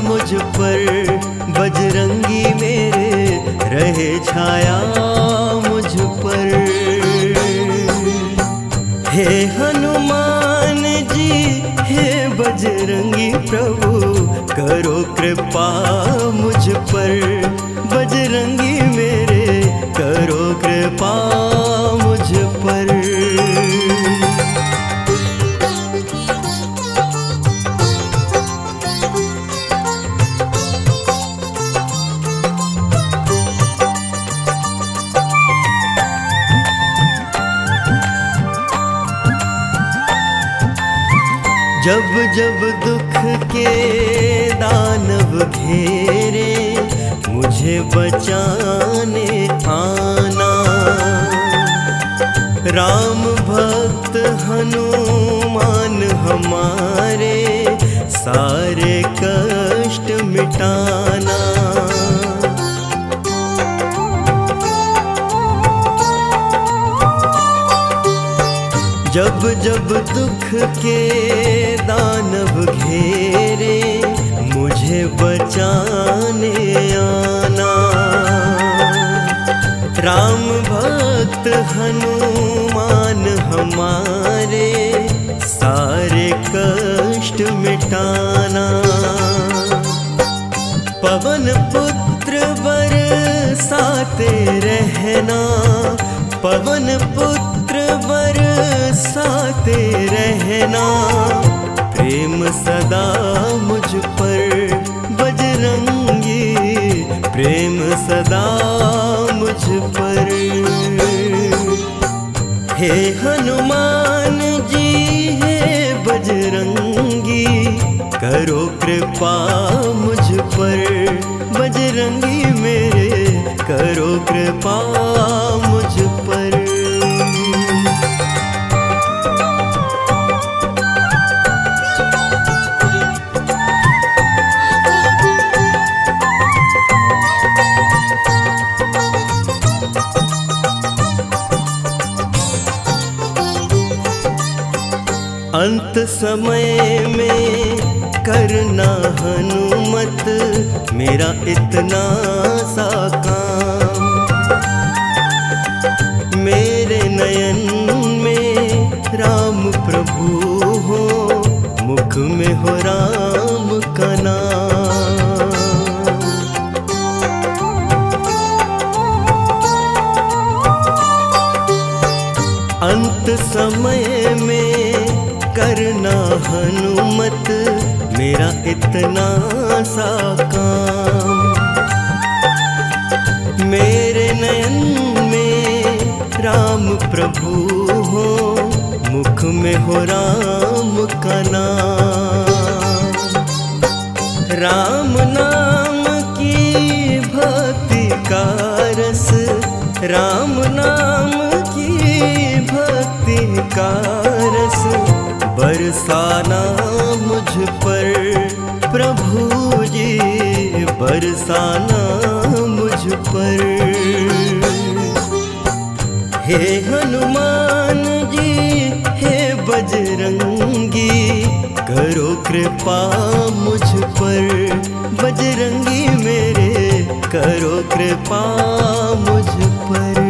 मुझ पर बजरंगी मेरे, रहे छाया मुझ पर। हे हनुमान जी हे बजरंगी प्रभु, करो कृपा मुझ पर, बजरंगी मेरे करो कृपा मुझ पर। जब जब दुख के दानव घेरे, मुझे बचाने आना। राम भक्त हनुमान हमारे, सारे कष्ट मिटाना। जब जब दुख के दानव घेरे, मुझे बचाने आना। राम भक्त हनुमान हमारे, सारे कष्ट मिटाना। पवन पुत्र बरसाते रहना, पवन पुत्र बरसाते रहना। प्रेम सदा मुझ पर बजरंगी, प्रेम सदा मुझ पर। हे हनुमान जी हे बजरंगी, करो कृपा मुझ पर, बजरंगी मेरे करो कृपा मुझ पर। अंत समय में करना हनुमत, मेरा इतना सा काम। मेरे नयन में राम प्रभु हो, मुख में हो राम का नाम। अंत समय में करना हनुमत, मेरा इतना सा काम। मेरे नयन में राम प्रभु हो, मुख में हो राम का नाम। राम नाम की भक्ति का रस, राम नाम की भक्ति का रस, बरसाना मुझ पर प्रभु जी, बरसाना मुझ पर। हे हनुमान जी हे बजरंगी, करो कृपा मुझ पर, बजरंगी मेरे करो कृपा मुझ पर।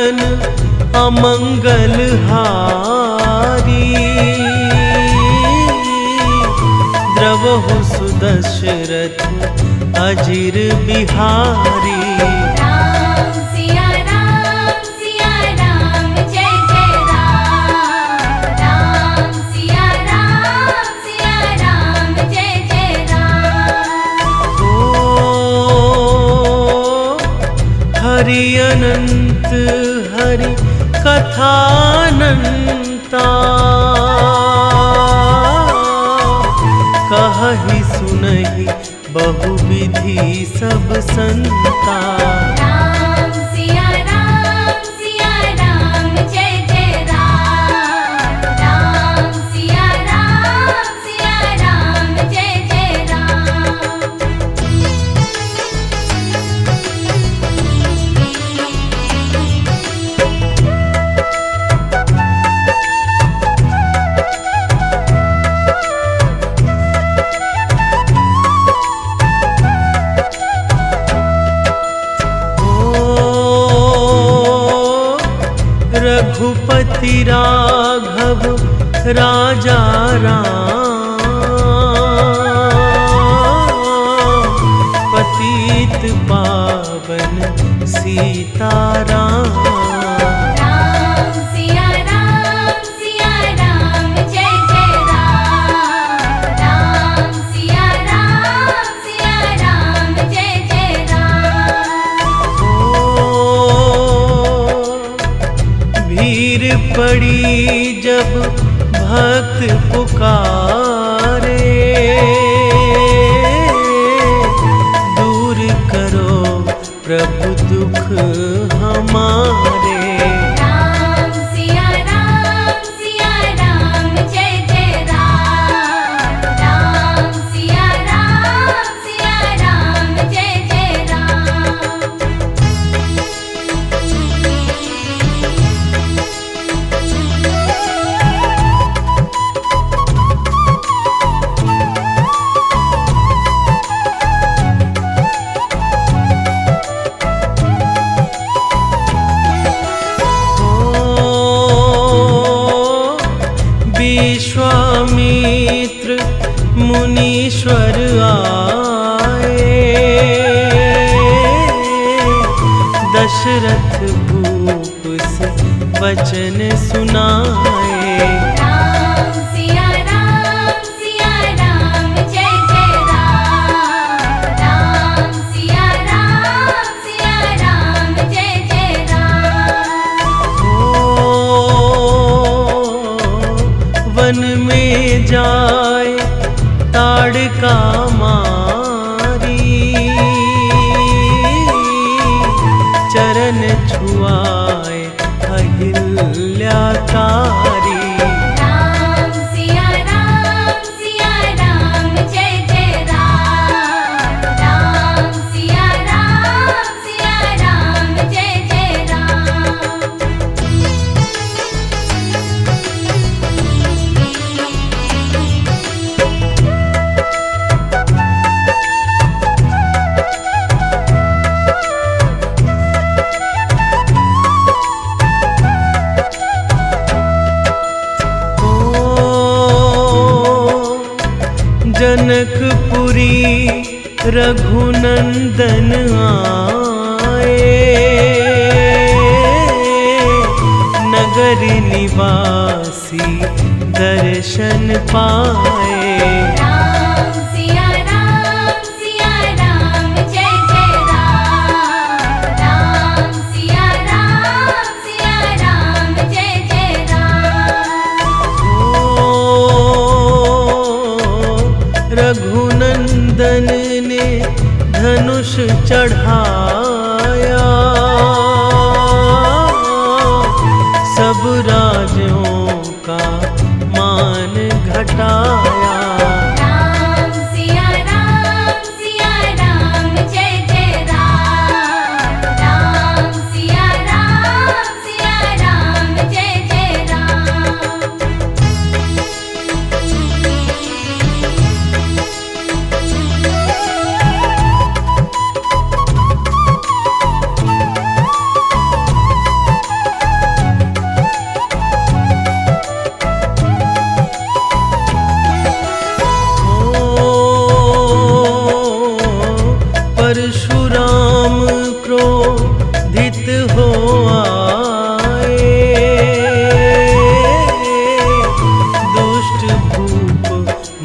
भुवन अमंगल हारी। द्रवहु सुदशरथ अजिर बिहारी। राम सिया राम जय जय राम। राम सिया राम जय जय राम। ओ हरि अनंत हरि कथानंता। कहि सुनहि बहुविधि सब संता। राम सिया राम जय जय राम। राम सिया राम जय जय राम। रघुपति राघव राजा राम। पतित पावन सीताराम। राम सिया राम जय जय राम। राम सिया राम जय जय राम। भीड़ पड़ी जब भक्त पुकारे। दूर करो प्रभु दुख हमारे। राम सिया राम जय जय राम। राम सिया राम जय जय राम। विश्वामित्र मुनीश्वर आए। दशरथ भूप से वचन सुनाए। राम सिया राम जय जय राम। राम सिया राम जय जय राम। वन में जाए ताड़का मारी। चरण छुआए अहिल्याकारी। राम सिया राम जय जय राम। राम सिया राम जय जय राम। जनकपुरी रघुनंदन आए। नगर निवासी दर्शन पाए। राम सिया राम जय जय राम। राम सिया राम जय जय राम। रघुनंदन ने धनुष चढ़ाया। सब राजों का मान घटाया। राम सिया राम जय जय राम। राम सिया राम जय जय राम।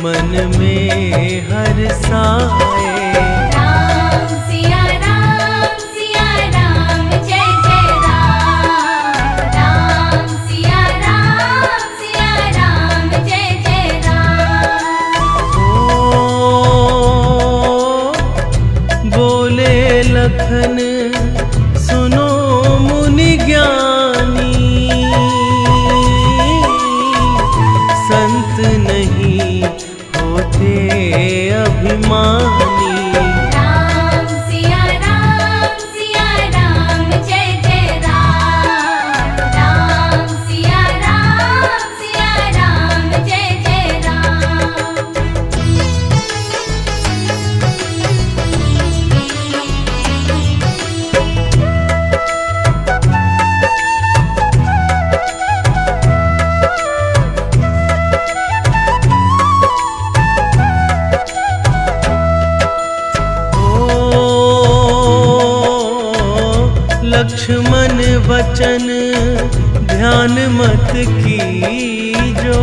मन में हर साए। राम सिया राम जय जय राम। राम सिया राम जय जय राम। ओ बोले लखन सुनो मुनि ज्ञानी, संत नहीं होते अभिमानी। राम सिया राम जय जय राम। राम सिया राम जय जय राम। लक्ष्मण वचन ध्यान मत कीजो,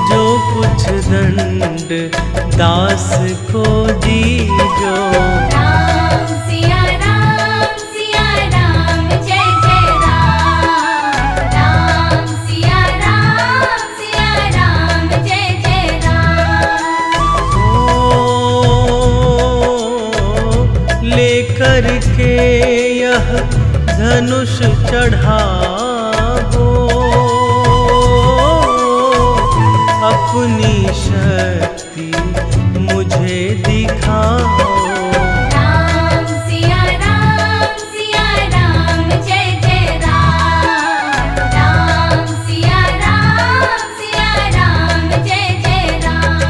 जो कुछ दंड दास को दीजो। राम सिया राम जय जय राम। राम सिया राम जय जय राम। लेकर के यह धनुष चढ़ाओ, अपनी शक्ति मुझे दिखाओ। राम सिया राम जय जय राम। राम सिया राम जय जय राम।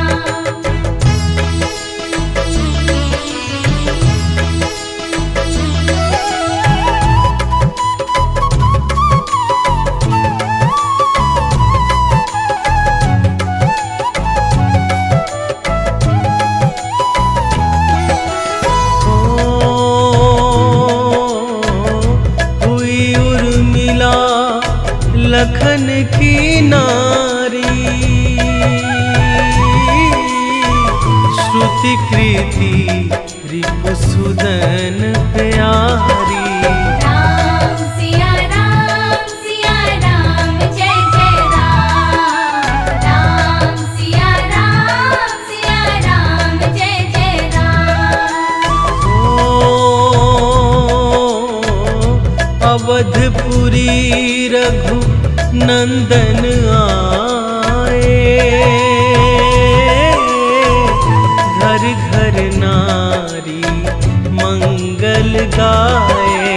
हुई उर्मिला लखन की नारी, श्रुति कृति रिपुसुदन प्यारी। राम सिया राम जय जय राम। राम सिया राम जय जय राम। अवधपुरी रघु नंदन आए, घर घर नारी मंगल गाए।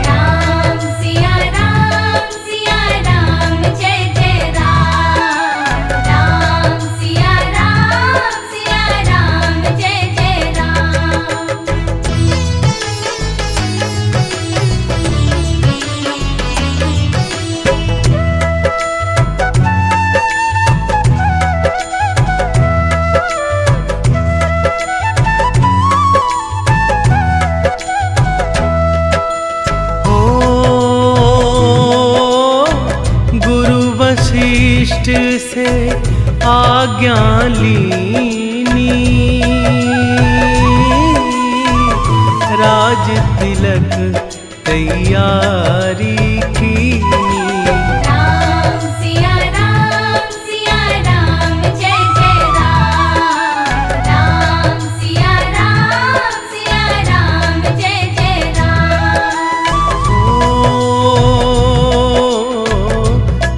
राम सिया राम जय जय राम। राम सिया राम जय जय राम। वशिष्ठ से आज्ञा लीनी, राज तिलक तैयारी कीनी। राम सिया राम जय जय राम। राम सिया राम जय जय राम।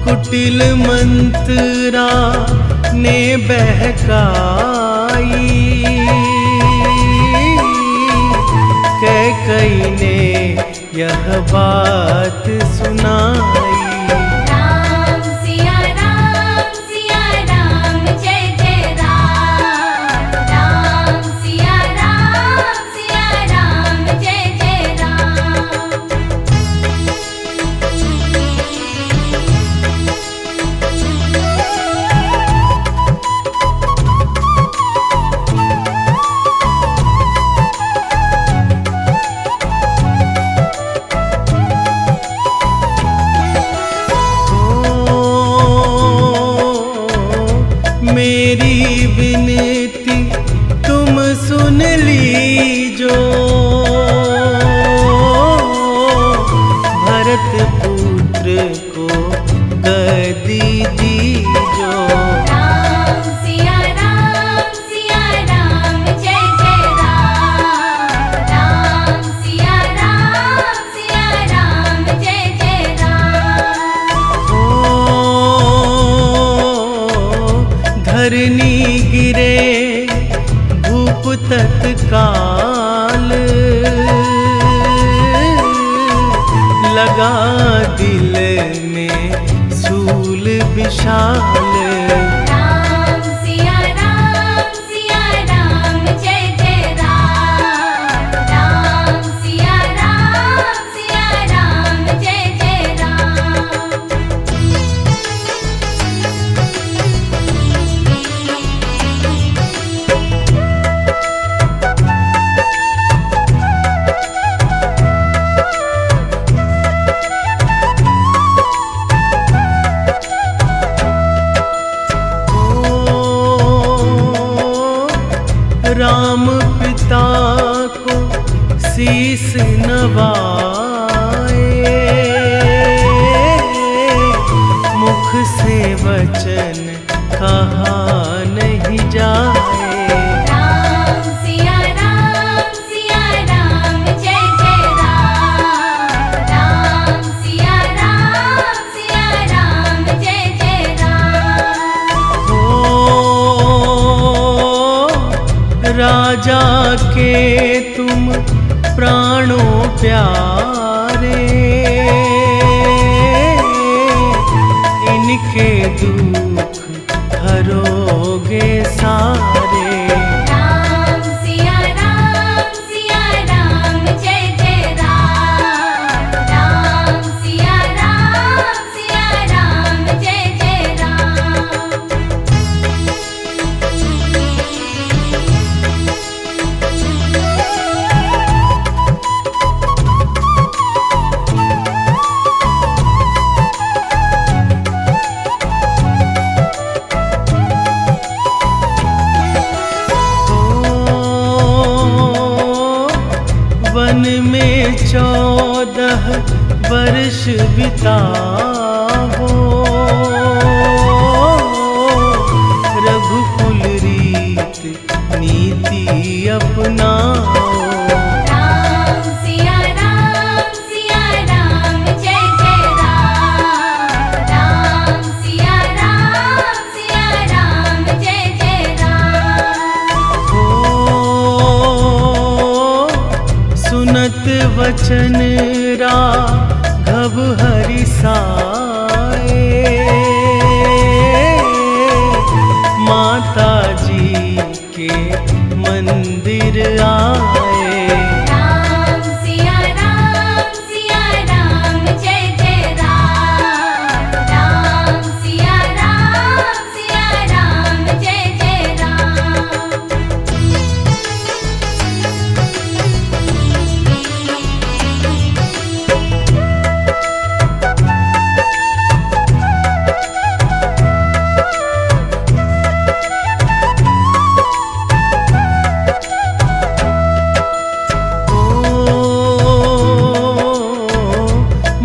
कुटिल मंत्रा ने बहकाई, कैकई ने यह बात सुनाई। राम सिया राम जय जय राम। राम सिया राम जय जय राम। गदी दीजो। राम सिया राम जय जय राम। राम सिया राम जय जय राम। ओ धरनी गिरे भूप तत्काल, लगा दिल में सूल विशाल। राम सिया राम जय जय राम। राम सिया राम जय जय राम। राम पिता को शीस नवाए, मुख से वचन कहा नहीं जाए। राम सिया राम जय जय राम। राम सिया राम जय जय राम। ओ राजा के तुम प्राणों प्यारे, इनके दुख हरोगे सारे। राम सिया राम जय जय राम। राम सिया राम जय जय राम। वन में 14 वर्ष बिताओ, रघुकुल रीत नीति अपनाओ। राम सिया राम जय जय राम। राम सिया राम जय जय राम। ओ सुनत वचन राघव हरि साए, माता जी के मंदिर आए। राम सिया राम जय जय राम। राम सिया राम जय जय राम।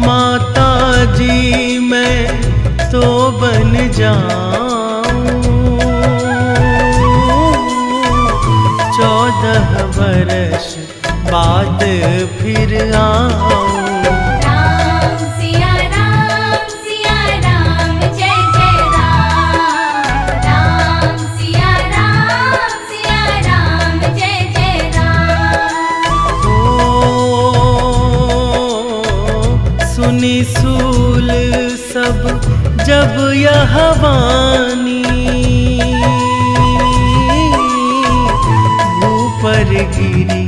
माता जी मैं तो बन जाऊं, 14 वर्ष बाद फिर आऊं। राम सिया राम जय जय राम। राम सिया राम जय जय राम। ओ सुनी सूल सब जब यह वाणी, भूपर गिरी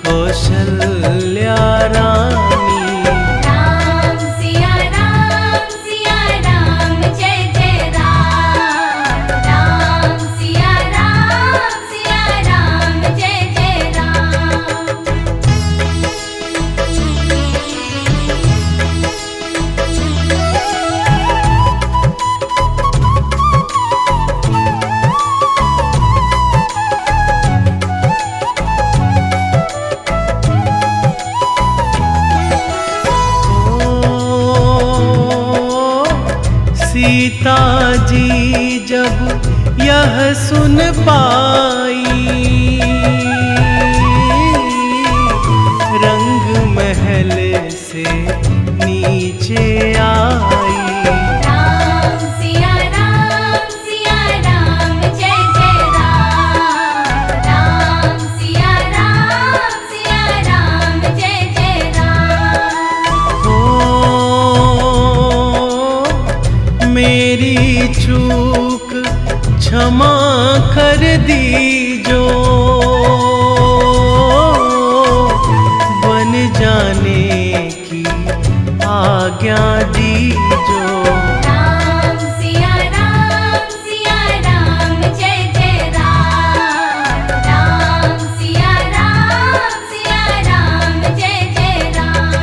कौशल्या रानी। राम सिया राम जय जय राम। राम सिया राम जय जय राम। सीता जी जब यह सुन पाई, रंग महल से नीचे आई। राम सिया राम जय जय राम। राम सिया राम जय जय राम। हो मेरी चूक क्षमा कर दीजो, बन जाने की आज्ञा दीजो। राम सिया राम जय जय राम। राम सिया राम जय जय राम।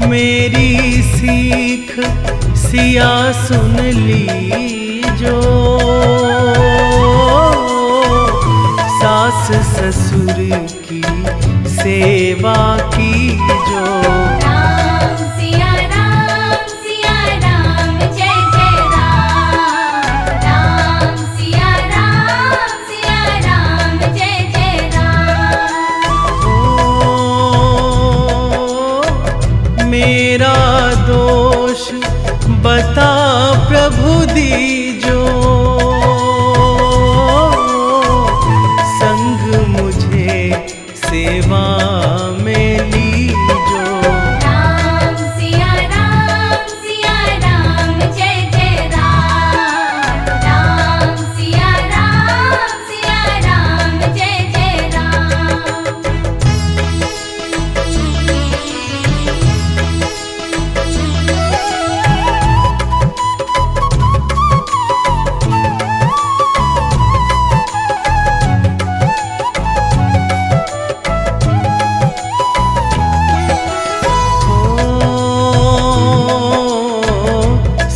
मेरी सीख सिया सुन लीजो, सास ससुर की सेवा कीजो। राम सिया राम जय जय राम। राम सिया राम जय जय राम। ओ मेरा दोष बता प्रभु दीजो, संग मुझे सेवा में लीजो। राम सिया राम जय जय राम। राम सिया राम जय जय राम।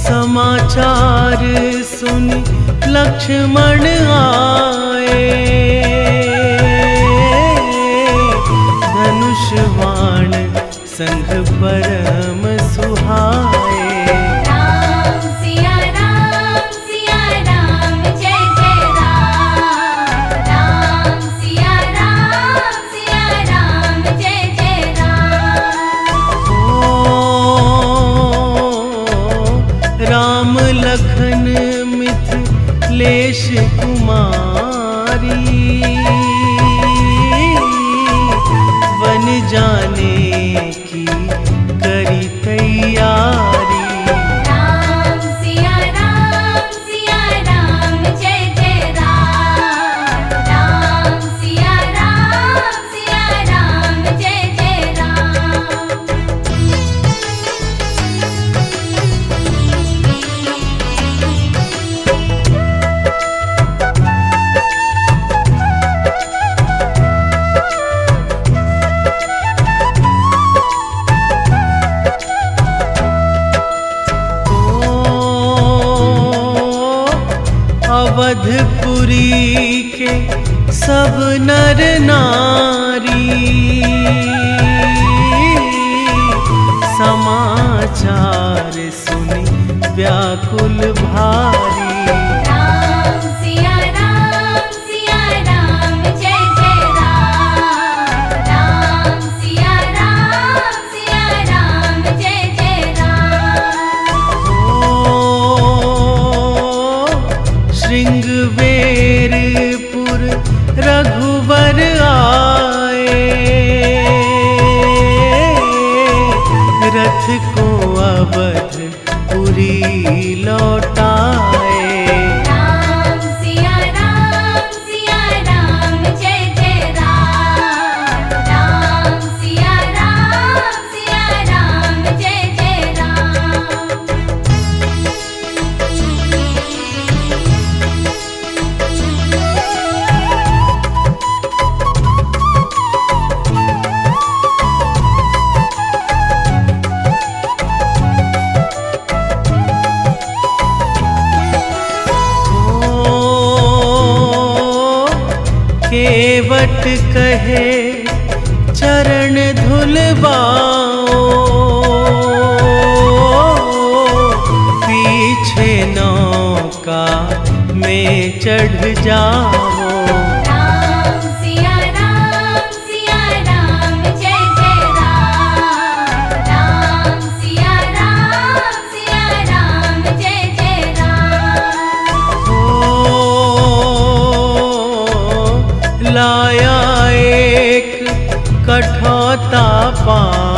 समाचार सुन लक्ष्मण आए, धनुष बाण संग परम सुहाए। राम सिया राम जय जय राम। राम सिया राम जय जय राम। ओ राम लखन मिथिलेश कुमारी, बन जाने की करी तैयारी। राम सिया राम जय जय राम। राम सिया राम जय जय राम। अवधपुरी के सब नर नारी, समाचार सुनी व्याकुल भारी। राम सिया राम जय जय राम। राम सिया राम जय जय राम। श्रृंगवेरपुर रघुवर आए, रथ को अवधपुरी लौटाए। राम सिया राम जय जय राम। राम सिया राम जय जय राम। बाओ, पीछे नौका में चढ़ जाओ। राम सिया राम जय जय राम। राम सिया राम जय जय राम। लाया एक कठौता पान,